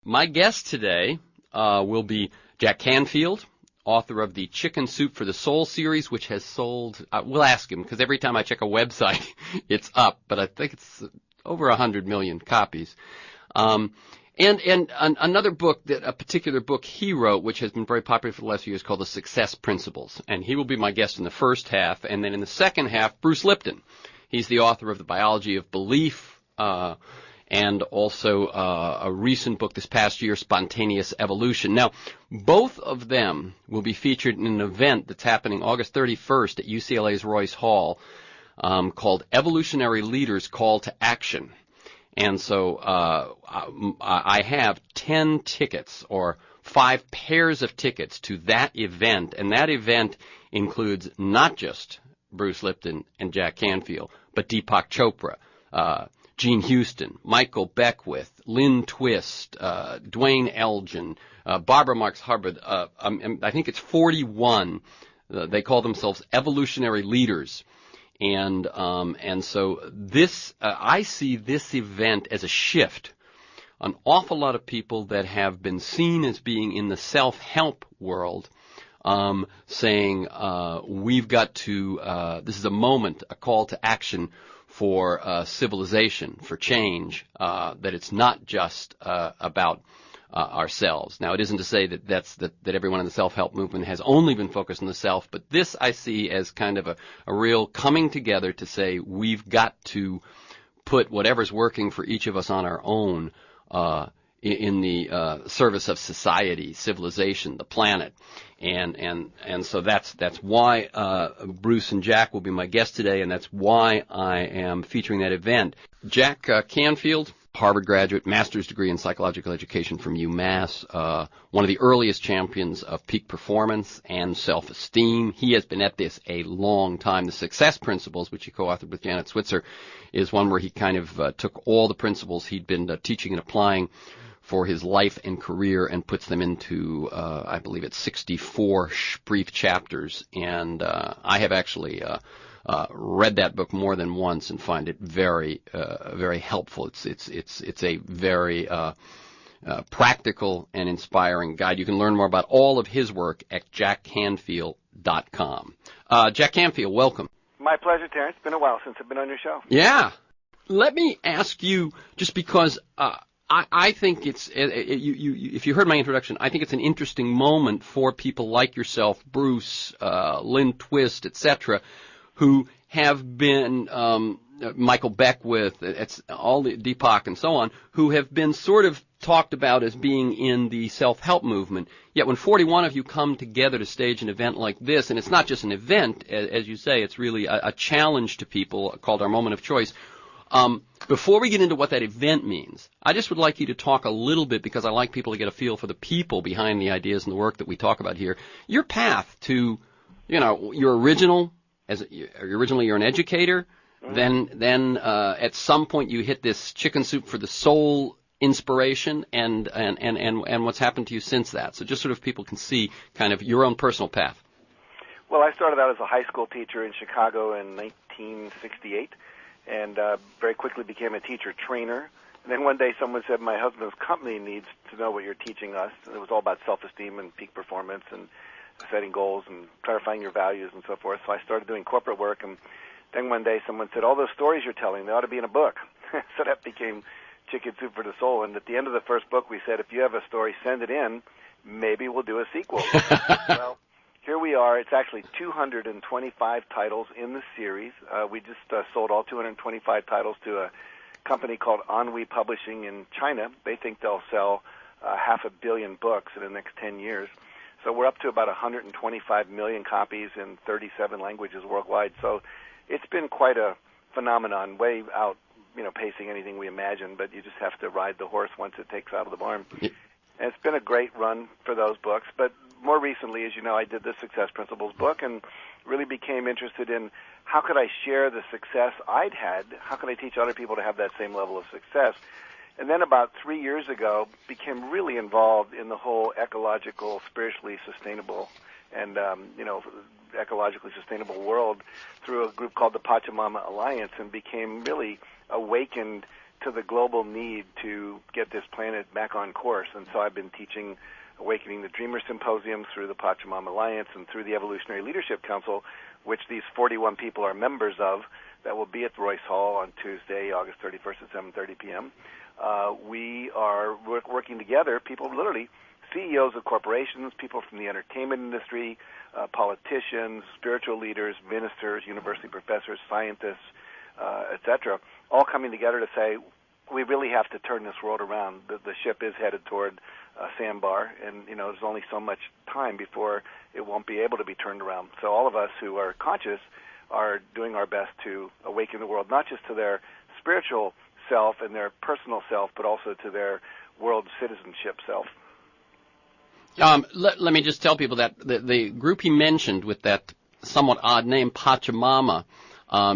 My guest today will be Jack Canfield, author of the Chicken Soup for the Soul series, which has sold, we'll ask him, because every time I check a website, it's up, but I think it's over 100 million copies. And another book, a particular book he wrote, which has been very popular for the last few years, called The Success Principles. And he will be my guest in the first half. And then in the second half, Bruce Lipton. He's the author of The Biology of Belief, and also a recent book this past year, Spontaneous Evolution. Now, both of them will be featured in an event that's happening August 31st at UCLA's Royce Hall, called Evolutionary Leaders Call to Action. And so I have 10 tickets, or 5 pairs of tickets to that event, and that event includes not just Bruce Lipton and Jack Canfield, but Deepak Chopra, Gene Houston, Michael Beckwith, Lynn Twist, Dwayne Elgin, Barbara Marx Hubbard. I think it's 41. They call themselves evolutionary leaders. And so this, I see this event as a shift. An awful lot of people that have been seen as being in the self-help world, saying, we've got to, this is a moment, a call to action for civilization, for change, that it's not just about ourselves. Now, it isn't to say that everyone in the self-help movement has only been focused on the self, but this I see as kind of a real coming together to say we've got to put whatever's working for each of us on our own in the service of society, civilization, the planet. And so that's why Bruce and Jack will be my guests today, and that's why I am featuring that event. Jack Canfield, Harvard graduate, master's degree in psychological education from UMass, one of the earliest champions of peak performance and self-esteem. He has been at this a long time. The Success Principles, which he co-authored with Janet Switzer, is one where he kind of took all the principles he'd been teaching and applying for his life and career and puts them into, I believe it's 64 brief chapters. And I have actually read that book more than once and find it very, very helpful. It's a very practical and inspiring guide. You can learn more about all of his work at jackcanfield.com. Jack Canfield, welcome. My pleasure, Terrence. It's been a while since I've been on your show. Yeah. Let me ask you, just because I think it's, if you heard my introduction, I think it's an interesting moment for people like yourself, Bruce, Lynn Twist, etc., who have been, Michael Beckwith, it's all the Deepak and so on, who have been sort of talked about as being in the self-help movement. Yet when 41 of you come together to stage an event like this, and it's not just an event, as you say, it's really a challenge to people called our moment of choice. Before we get into what that event means, I just would like you to talk a little bit, because I like people to get a feel for the people behind the ideas and the work that we talk about here. Your path to, your original, originally you're an educator, mm-hmm. then at some point you hit this Chicken Soup for the Soul inspiration, and what's happened to you since that. So just sort of people can see kind of your own personal path. Well, I started out as a high school teacher in Chicago in 1968. And very quickly became a teacher trainer. And then one day someone said, my husband's company needs to know what you're teaching us. And it was all about self-esteem and peak performance and setting goals and clarifying your values and so forth. So I started doing corporate work. And then one day someone said, all those stories you're telling, they ought to be in a book. So that became Chicken Soup for the Soul. And at the end of the first book, we said, if you have a story, send it in. Maybe we'll do a sequel. Well, here we are. It's actually 225 titles in the series. We just sold all 225 titles to a company called Ennui Publishing in China. They think they'll sell 500 million books in the next 10 years. So we're up to about 125 million copies in 37 languages worldwide. So it's been quite a phenomenon, way out, pacing anything we imagine, but you just have to ride the horse once it takes out of the barn. Yeah. And it's been a great run for those books, but more recently, as you know, I did the Success Principles book and really became interested in how could I share the success I'd had, how could I teach other people to have that same level of success. And then about 3 years ago, became really involved in the whole ecological, spiritually sustainable, and ecologically sustainable world through a group called the Pachamama Alliance, and became really awakened to the global need to get this planet back on course. And so I've been teaching Awakening the Dreamer Symposium through the Pachamama Alliance and through the Evolutionary Leadership Council, which these 41 people are members of, that will be at Royce Hall on Tuesday, August 31st at 7:30 p.m. We are working together, people literally, CEOs of corporations, people from the entertainment industry, politicians, spiritual leaders, ministers, university professors, scientists, etc., all coming together to say, we really have to turn this world around. The ship is headed toward a sandbar, and there's only so much time before it won't be able to be turned around. So all of us who are conscious are doing our best to awaken the world, not just to their spiritual self and their personal self, but also to their world citizenship self. Let me just tell people that the group he mentioned with that somewhat odd name, Pachamama,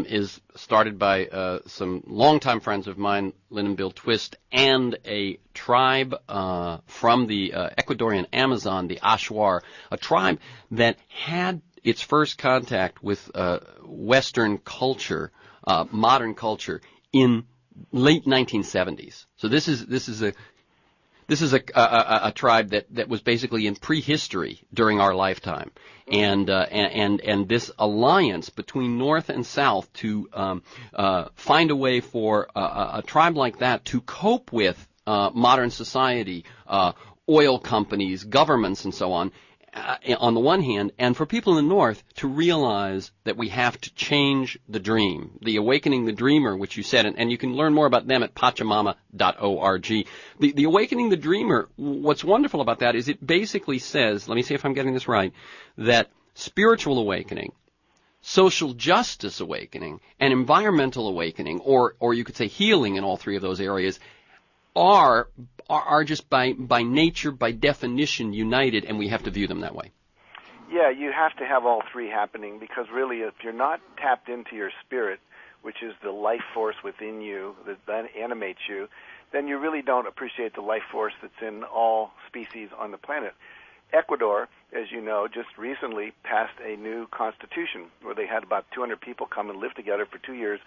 is started by some longtime friends of mine, Lynn and Bill Twist, and a tribe from the Ecuadorian Amazon, the Ashwar, a tribe that had its first contact with Western culture, modern culture, in late 1970s. So this is a tribe that was basically in prehistory during our lifetime, and this alliance between North and South to find a way for a tribe like that to cope with modern society, oil companies, governments, and so on the one hand, and for people in the North to realize that we have to change the dream, the Awakening the Dreamer, which you said, and you can learn more about them at pachamama.org. The Awakening the Dreamer, what's wonderful about that is it basically says, let me see if I'm getting this right, that spiritual awakening, social justice awakening, and environmental awakening, or you could say healing in all three of those areas, are just by nature, by definition, united, and we have to view them that way. Yeah, you have to have all three happening, because really if you're not tapped into your spirit, which is the life force within you that animates you, then you really don't appreciate the life force that's in all species on the planet. Ecuador, as you know, just recently passed a new constitution where they had about 200 people come and live together for 2 years,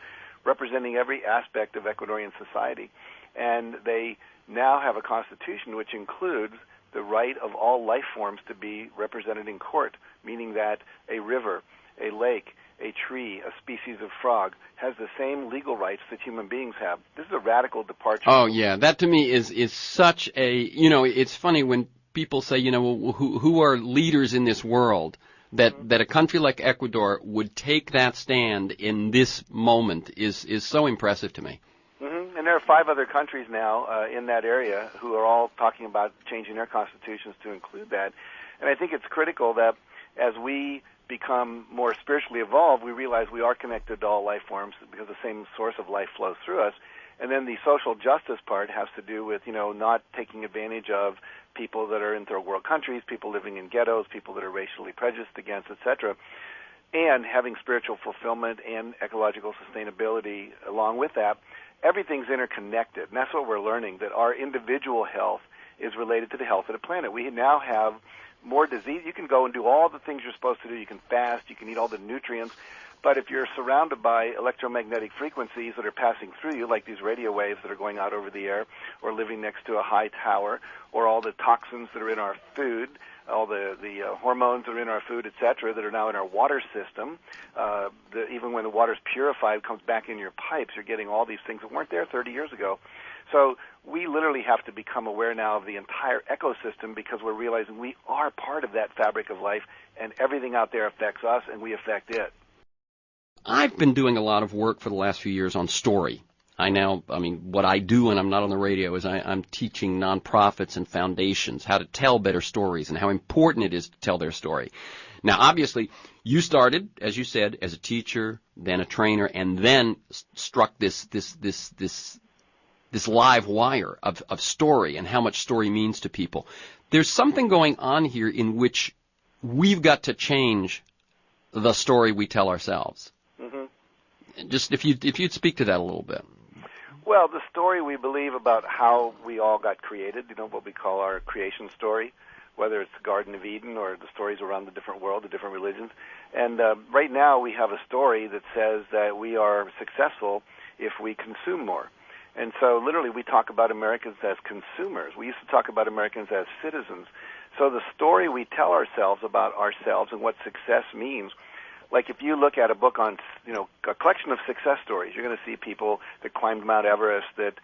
representing every aspect of Ecuadorian society. And they now have a constitution which includes the right of all life forms to be represented in court, meaning that a river, a lake, a tree, a species of frog has the same legal rights that human beings have. This is a radical departure. Oh, yeah. That to me is such a, it's funny when people say, who are leaders in this world, that a country like Ecuador would take that stand in this moment is so impressive to me. Mm-hmm. And there are 5 other countries now in that area who are all talking about changing their constitutions to include that. And I think it's critical that as we become more spiritually evolved, we realize we are connected to all life forms because the same source of life flows through us. And then the social justice part has to do with, not taking advantage of people that are in third world countries, people living in ghettos, people that are racially prejudiced against, etc., and having spiritual fulfillment and ecological sustainability along with that. Everything's interconnected, and that's what we're learning, that our individual health is related to the health of the planet. We now have more disease. You can go and do all the things you're supposed to do. You can fast. You can eat all the nutrients. But if you're surrounded by electromagnetic frequencies that are passing through you, like these radio waves that are going out over the air, or living next to a high tower, or all the toxins that are in our food, all the hormones that are in our food, etc., that are now in our water system, even when the water's purified, comes back in your pipes, you're getting all these things that weren't there 30 years ago. So we literally have to become aware now of the entire ecosystem, because we're realizing we are part of that fabric of life, and everything out there affects us, and we affect it. I've been doing a lot of work for the last few years on story. What I do when I'm not on the radio is I'm teaching nonprofits and foundations how to tell better stories and how important it is to tell their story. Now, obviously, you started, as you said, as a teacher, then a trainer, and then struck this live wire of story and how much story means to people. There's something going on here in which we've got to change the story we tell ourselves. Mm-hmm. Just if you'd speak to that a little bit. Well, the story we believe about how we all got created, what we call our creation story, whether it's the Garden of Eden or the stories around the different world, the different religions. And right now we have a story that says that we are successful if we consume more. And so literally we talk about Americans as consumers. We used to talk about Americans as citizens. So the story we tell ourselves about ourselves and what success means, like if you look at a book on, a collection of success stories, you're going to see people that climbed Mount Everest, that,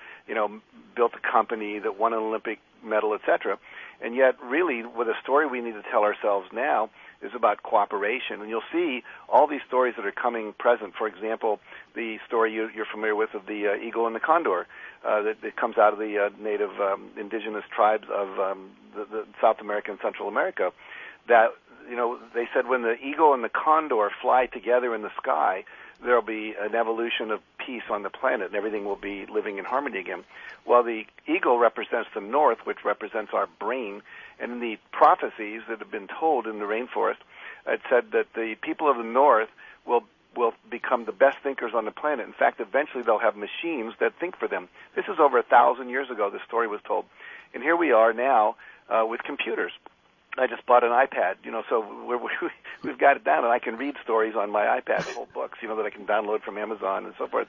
built a company, that won an Olympic medal, etc. And yet really what the story we need to tell ourselves now is about cooperation. And you'll see all these stories that are coming present. For example, the story you're familiar with of the eagle and the condor that comes out of the native indigenous tribes of the South America and Central America. That, they said when the eagle and the condor fly together in the sky, there will be an evolution of peace on the planet, and everything will be living in harmony again. Well, the eagle represents the north, which represents our brain, and in the prophecies that have been told in the rainforest, it said that the people of the north will become the best thinkers on the planet. In fact, eventually they'll have machines that think for them. This is over 1,000 years ago, this story was told. And here we are now with computers. I just bought an iPad, so we've got it down, and I can read stories on my iPad, whole books, that I can download from Amazon and so forth.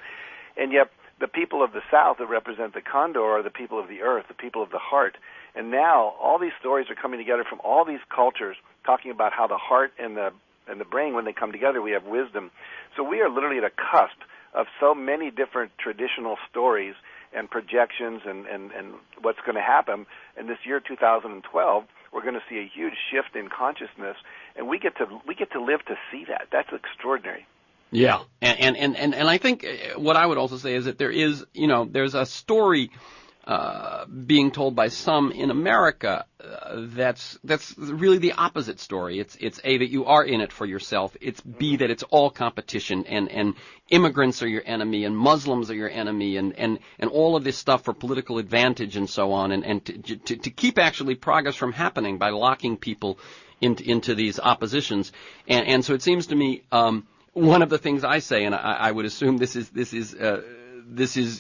And yet the people of the South that represent the condor are the people of the earth, the people of the heart. And now all these stories are coming together from all these cultures, talking about how the heart and the brain, when they come together, we have wisdom. So we are literally at a cusp of so many different traditional stories and projections and what's going to happen. In this year 2012, we're going to see a huge shift in consciousness, and we get to live to see that. That's extraordinary. Yeah, and I think what I would also say is that there is, there's a story being told by some in America that's really the opposite story. It's A, that you are in it for yourself. It's B, that it's all competition, and immigrants are your enemy, and Muslims are your enemy, and all of this stuff for political advantage and so on, and to keep actually progress from happening by locking people into these oppositions. And so it seems to me one of the things I say, and I would assume this is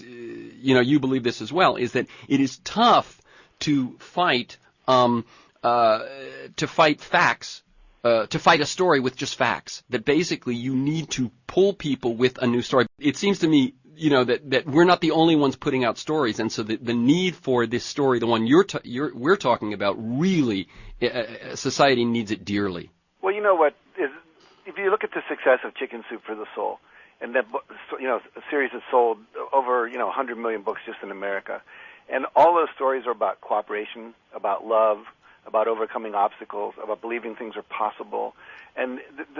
you believe this as well, is that it is tough to fight facts, to fight a story with just facts. That basically you need to pull people with a new story. It seems to me, that we're not the only ones putting out stories, and so the need for this story, the one we're talking about, really, society needs it dearly. Well, you know what is, if you look at the success of Chicken Soup for the Soul, and that, a series that sold over, 100 million books just in America. And all those stories are about cooperation, about love, about overcoming obstacles, about believing things are possible. And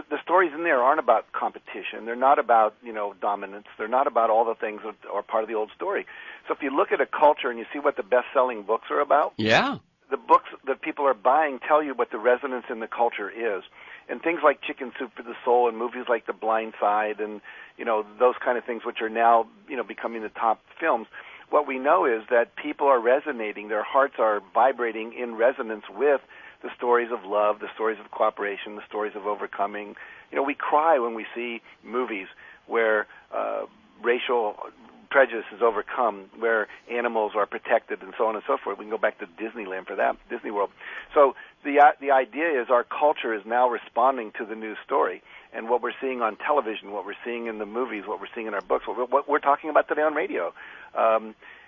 the stories in there aren't about competition. They're not about, dominance. They're not about all the things that are part of the old story. So if you look at a culture and you see what the best-selling books are about, yeah, the books that people are buying tell you what the resonance in the culture is. And things like Chicken Soup for the Soul and movies like The Blind Side and, those kind of things, which are now, becoming the top films, what we know is that people are resonating. Their hearts are vibrating in resonance with the stories of love, the stories of cooperation, the stories of overcoming. We cry when we see movies where racial prejudice is overcome, where animals are protected, and so on and so forth. We can go back to Disneyland for that, Disney World. So the idea is our culture is now responding to the new story. And what we're seeing on television, what we're seeing in the movies, what we're seeing in our books, what we're talking about today on radio,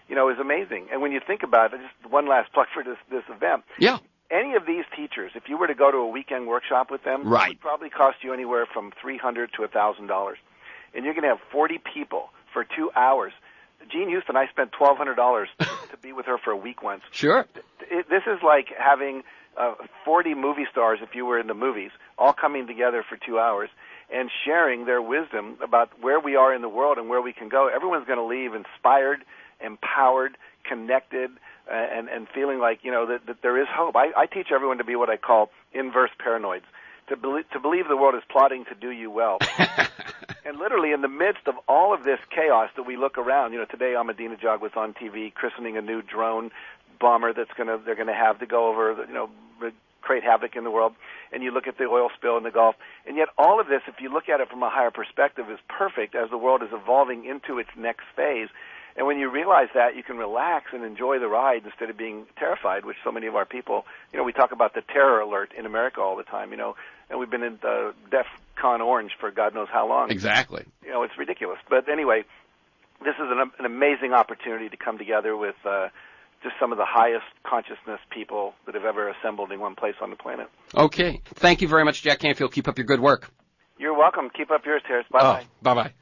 is amazing. And when you think about it, just one last plug for this event. Yeah. Any of these teachers, if you were to go to a weekend workshop with them, right, it would probably cost you anywhere from $300 to $1,000. And you're going to have 40 people for 2 hours. Jean Houston, I spent $1,200 to be with her for a week once. Sure. This is like having 40 movie stars, if you were in the movies, all coming together for 2 hours and sharing their wisdom about where we are in the world and where we can go. Everyone's going to leave inspired, empowered, connected, and feeling like, that there is hope. I teach everyone to be what I call inverse paranoids, to believe the world is plotting to do you well. And literally in the midst of all of this chaos that we look around, today Ahmadinejad was on TV christening a new drone bomber they're going to have to go over, create havoc in the world. And you look at the oil spill in the Gulf. And yet all of this, if you look at it from a higher perspective, is perfect as the world is evolving into its next phase. And when you realize that, you can relax and enjoy the ride instead of being terrified, which so many of our people, we talk about the terror alert in America all the time, and we've been in DEF CON Orange for God knows how long. Exactly. It's ridiculous. But anyway, this is an amazing opportunity to come together with just some of the highest consciousness people that have ever assembled in one place on the planet. Okay. Thank you very much, Jack Canfield. Keep up your good work. You're welcome. Keep up yours, Terrence. Bye-bye. Bye-bye.